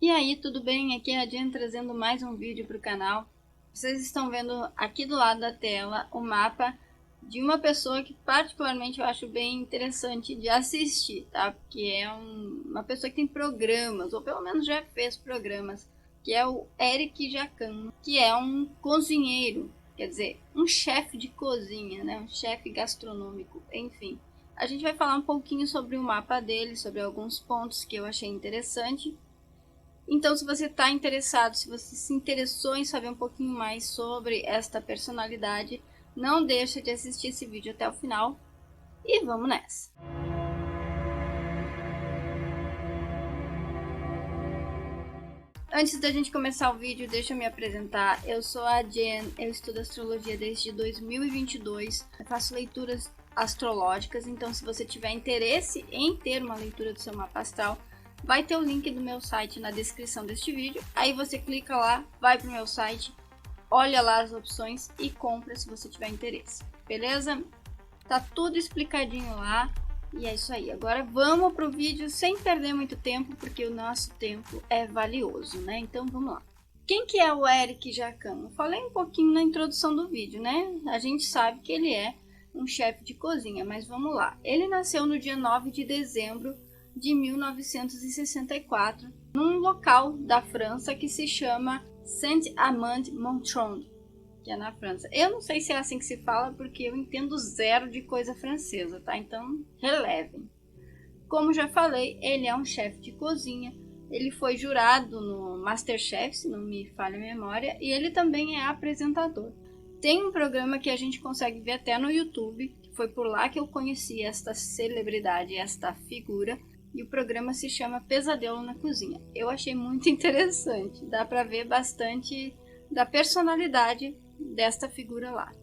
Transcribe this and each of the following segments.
E aí, tudo bem? Aqui é a Jen trazendo mais um vídeo para o canal. Vocês estão vendo aqui do lado da tela o mapa de uma pessoa que particularmente eu acho bem interessante de assistir, tá? Porque é uma pessoa que tem programas, ou pelo menos já fez programas, que é o Eric Jacan, que é um cozinheiro, quer dizer, um chefe de cozinha, né? Um chefe gastronômico, enfim. A gente vai falar um pouquinho sobre o mapa dele, sobre alguns pontos que eu achei interessante. Então, se você está interessado, se você se interessou em saber um pouquinho mais sobre esta personalidade, não deixa de assistir esse vídeo até o final e vamos nessa! Antes da gente começar o vídeo, deixa eu me apresentar. Eu sou a Jen, eu estudo astrologia desde 2022, eu faço leituras astrológicas, então se você tiver interesse em ter uma leitura do seu mapa astral, vai ter o link do meu site na descrição deste vídeo, aí você clica lá, vai para o meu site, olha lá as opções e compra se você tiver interesse, beleza? Tá tudo explicadinho lá e é isso aí. Agora vamos para o vídeo sem perder muito tempo, porque o nosso tempo é valioso, né? Então vamos lá. Quem que é o Eric Jacan? Eu falei um pouquinho na introdução do vídeo, né? A gente sabe que ele é um chefe de cozinha, mas vamos lá. Ele nasceu no dia 9 de dezembro de 1964, num local da França que se chama Saint-Amand-Montrond, que é na França. Eu não sei se é assim que se fala, porque eu entendo zero de coisa francesa, tá? Então, relevem. Como já falei, ele é um chefe de cozinha, ele foi jurado no MasterChef, se não me falha a memória, e ele também é apresentador. Tem um programa que a gente consegue ver até no YouTube, que foi por lá que eu conheci esta celebridade, esta figura, e o programa se chama Pesadelo na Cozinha. Eu achei muito interessante, dá para ver bastante da personalidade desta figura lá.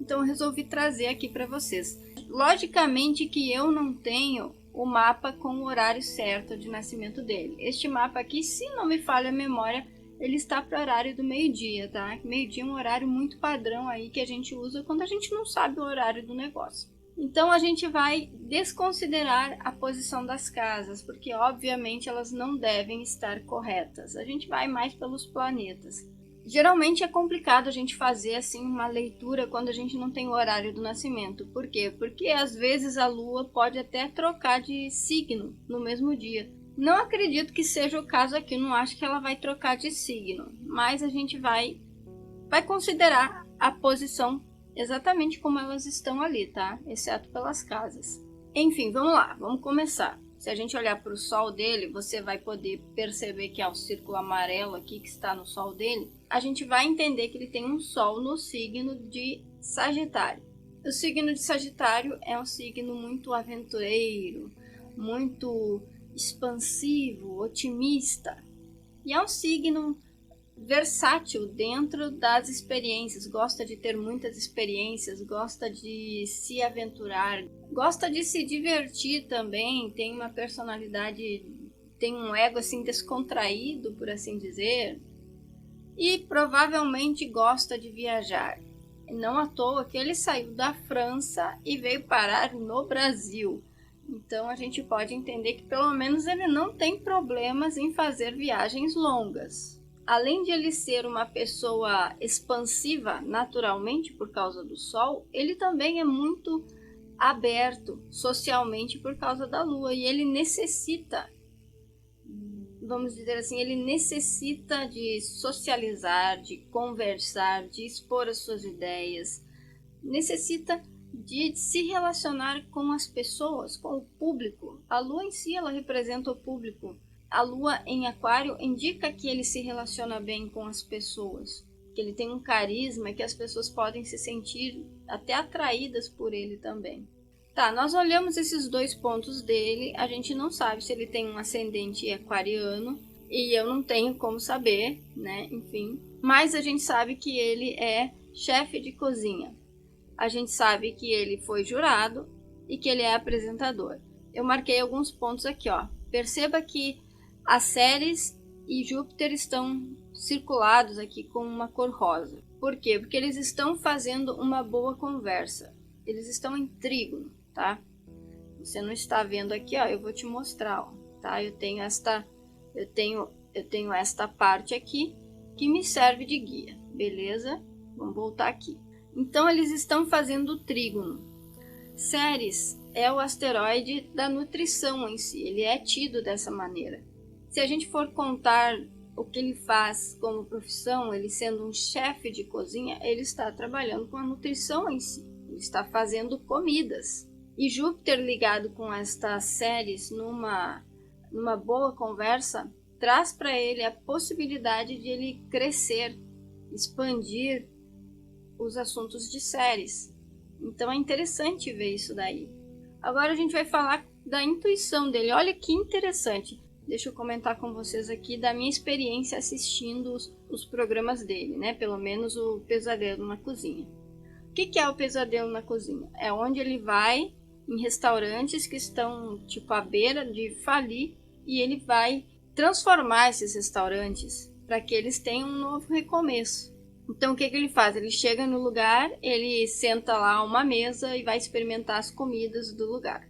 Então eu resolvi trazer aqui para vocês. Logicamente que eu não tenho o mapa com o horário certo de nascimento dele. Este mapa aqui, se não me falha a memória, ele está para o horário do meio-dia, tá? Meio-dia é um horário muito padrão aí que a gente usa quando a gente não sabe o horário do negócio. Então a gente vai desconsiderar a posição das casas, porque obviamente elas não devem estar corretas. A gente vai mais pelos planetas. Geralmente é complicado a gente fazer assim uma leitura quando a gente não tem o horário do nascimento. Por quê? Porque às vezes a Lua pode até trocar de signo no mesmo dia. Não acredito que seja o caso aqui, não acho que ela vai trocar de signo, mas a gente vai considerar a posição exatamente como elas estão ali, tá? Exceto pelas casas. Enfim, vamos lá, vamos começar. Se a gente olhar para o Sol dele, você vai poder perceber que é o círculo amarelo aqui que está no Sol dele. A gente vai entender que ele tem um Sol no signo de Sagitário. O signo de Sagitário é um signo muito aventureiro, muito expansivo, otimista. E é um signo versátil dentro das experiências, gosta de ter muitas experiências, gosta de se aventurar, gosta de se divertir também, tem uma personalidade, tem um ego assim descontraído, por assim dizer, e provavelmente gosta de viajar. Não à toa que ele saiu da França e veio parar no Brasil. Então a gente pode entender que pelo menos ele não tem problemas em fazer viagens longas. Além de ele ser uma pessoa expansiva naturalmente por causa do Sol, ele também é muito aberto socialmente por causa da Lua. E ele necessita, vamos dizer assim, ele necessita de socializar, de conversar, de expor as suas ideias, necessita de se relacionar com as pessoas, com o público. A Lua em si, ela representa o público. A Lua em Aquário indica que ele se relaciona bem com as pessoas, que ele tem um carisma, que as pessoas podem se sentir até atraídas por ele também. Tá, nós olhamos esses dois pontos dele, a gente não sabe se ele tem um ascendente aquariano, e eu não tenho como saber, né, enfim. Mas a gente sabe que ele é chefe de cozinha. A gente sabe que ele foi jurado e que ele é apresentador. Eu marquei alguns pontos aqui, ó. Perceba que as Ceres e Júpiter estão circulados aqui com uma cor rosa. Por quê? Porque eles estão fazendo uma boa conversa. Eles estão em trígono, tá? Você não está vendo aqui, ó, eu vou te mostrar, ó, tá? Eu tenho eu tenho esta parte aqui que me serve de guia, beleza? Vamos voltar aqui. Então eles estão fazendo o trígono. Ceres é o asteroide da nutrição em si, ele é tido dessa maneira. Se a gente for contar o que ele faz como profissão, ele sendo um chefe de cozinha, ele está trabalhando com a nutrição em si, ele está fazendo comidas. E Júpiter ligado com esta Ceres numa boa conversa, traz para ele a possibilidade de ele crescer, expandir os assuntos de Ceres. Então é interessante ver isso daí. Agora a gente vai falar da intuição dele. Olha que interessante. Deixa eu comentar com vocês aqui da minha experiência assistindo os programas dele, né? Pelo menos o Pesadelo na Cozinha. O que é o Pesadelo na Cozinha? É onde ele vai em restaurantes que estão tipo à beira de falir e ele vai transformar esses restaurantes para que eles tenham um novo recomeço. Então o que ele faz? Ele chega no lugar, ele senta lá a uma mesa e vai experimentar as comidas do lugar.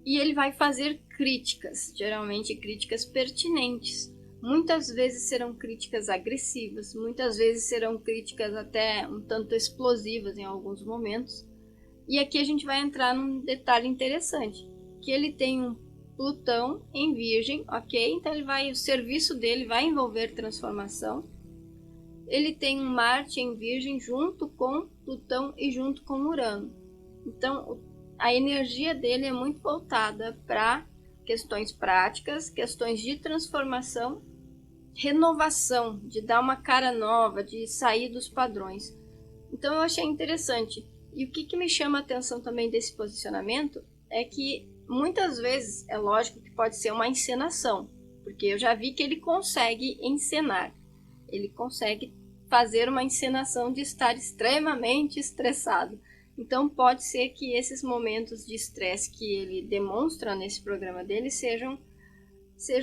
E ele vai fazer críticas, geralmente críticas pertinentes. Muitas vezes serão críticas agressivas, muitas vezes serão críticas até um tanto explosivas em alguns momentos. E aqui a gente vai entrar num detalhe interessante, que ele tem um Plutão em Virgem, ok? Então o serviço dele vai envolver transformação. Ele tem um Marte em Virgem junto com Plutão e junto com Urano. Então a energia dele é muito voltada para questões práticas, questões de transformação, renovação, de dar uma cara nova, de sair dos padrões. Então eu achei interessante. E o que me chama a atenção também desse posicionamento é que muitas vezes, é lógico que pode ser uma encenação, porque eu já vi que ele consegue encenar, ele consegue fazer uma encenação de estar extremamente estressado. Então pode ser que esses momentos de estresse que ele demonstra nesse programa dele sejam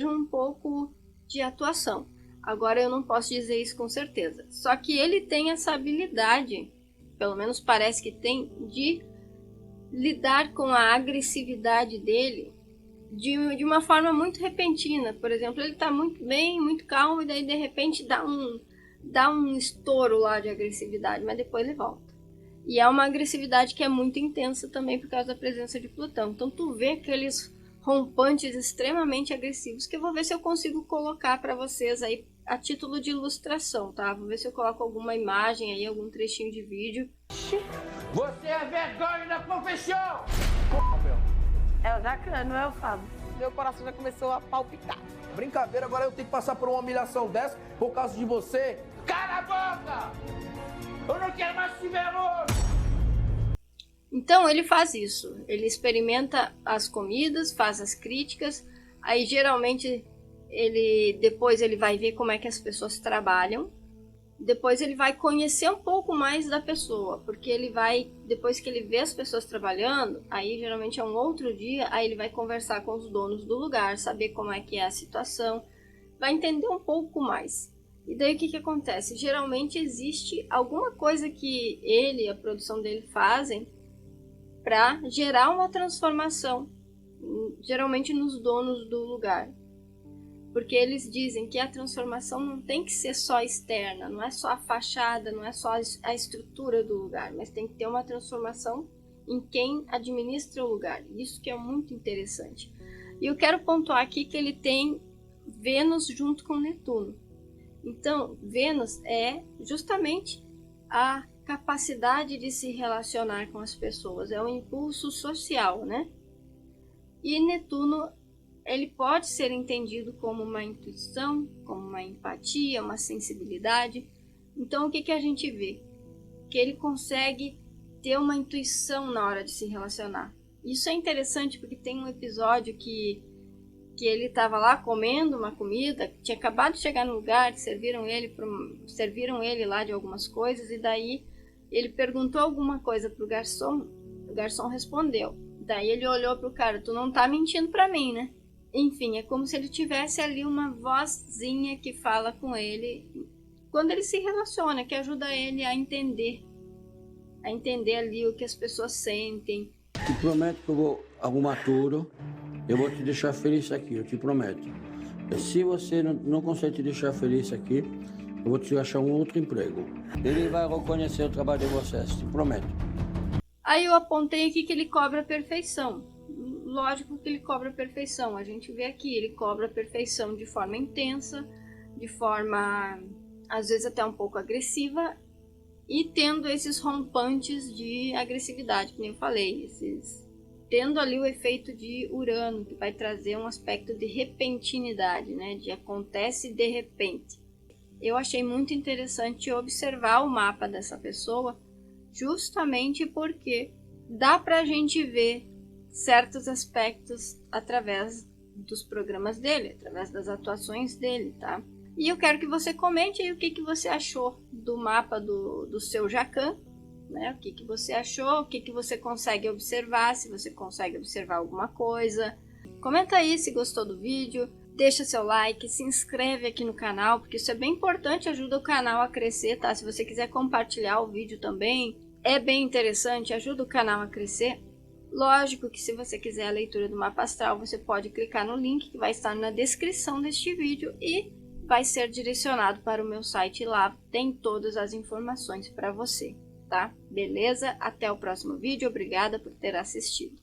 um pouco de atuação. Agora eu não posso dizer isso com certeza. Só que ele tem essa habilidade, pelo menos parece que tem, de lidar com a agressividade dele de uma forma muito repentina. Por exemplo, ele está muito bem, muito calmo, e daí de repente dá um estouro lá de agressividade, mas depois ele volta. E é uma agressividade que é muito intensa também por causa da presença de Plutão. Então tu vê aqueles rompantes extremamente agressivos, que eu vou ver se eu consigo colocar para vocês aí a título de ilustração, tá? Vou ver se eu coloco alguma imagem aí, algum trechinho de vídeo. Você é vergonha da profissão! É o Jacan, não é o Fábio. Meu coração já começou a palpitar. Brincadeira, agora eu tenho que passar por uma humilhação dessa por causa de você? Cala a boca! Eu não quero mais te ver hoje! Então ele faz isso, ele experimenta as comidas, faz as críticas, aí geralmente depois ele vai ver como é que as pessoas trabalham, depois ele vai conhecer um pouco mais da pessoa, porque ele vai, depois que ele vê as pessoas trabalhando, aí geralmente é um outro dia, aí ele vai conversar com os donos do lugar, saber como é que é a situação, vai entender um pouco mais. E daí o que acontece? Geralmente existe alguma coisa que ele, a produção dele fazem para gerar uma transformação, geralmente nos donos do lugar. Porque eles dizem que a transformação não tem que ser só externa, não é só a fachada, não é só a estrutura do lugar, mas tem que ter uma transformação em quem administra o lugar. Isso que é muito interessante. E eu quero pontuar aqui que ele tem Vênus junto com Netuno. Então, Vênus é justamente a capacidade de se relacionar com as pessoas, é um impulso social, né? E Netuno, ele pode ser entendido como uma intuição, como uma empatia, uma sensibilidade. Então, o que a gente vê? Que ele consegue ter uma intuição na hora de se relacionar. Isso é interessante porque tem um episódio que ele estava lá comendo uma comida, tinha acabado de chegar no lugar, serviram ele lá de algumas coisas, e daí ele perguntou alguma coisa pro garçom, o garçom respondeu. Daí ele olhou pro cara, tu não tá mentindo pra mim, né? Enfim, é como se ele tivesse ali uma vozinha que fala com ele quando ele se relaciona, que ajuda ele a entender ali o que as pessoas sentem. Te prometo que eu vou arrumar tudo, eu vou te deixar feliz aqui, eu te prometo. Se você não consegue te deixar feliz aqui, eu vou te achar um outro emprego. Ele vai reconhecer o trabalho de vocês, te prometo. Aí eu apontei aqui que ele cobra a perfeição. Lógico que ele cobra a perfeição. A gente vê aqui, ele cobra a perfeição de forma intensa, de forma, às vezes, até um pouco agressiva, e tendo esses rompantes de agressividade, como eu falei, tendo ali o efeito de Urano, que vai trazer um aspecto de repentinidade, né? De acontece de repente. Eu achei muito interessante observar o mapa dessa pessoa, justamente porque dá pra gente ver certos aspectos através dos programas dele, através das atuações dele, tá? E eu quero que você comente aí o que você achou do mapa do seu Jacan, né? O que você achou, o que você consegue observar, se você consegue observar alguma coisa. Comenta aí se gostou do vídeo, deixa seu like, se inscreve aqui no canal, porque isso é bem importante, ajuda o canal a crescer, tá? Se você quiser compartilhar o vídeo também, é bem interessante, ajuda o canal a crescer. Lógico que se você quiser a leitura do mapa astral, você pode clicar no link que vai estar na descrição deste vídeo e vai ser direcionado para o meu site, lá tem todas as informações para você, tá? Beleza? Até o próximo vídeo, obrigada por ter assistido.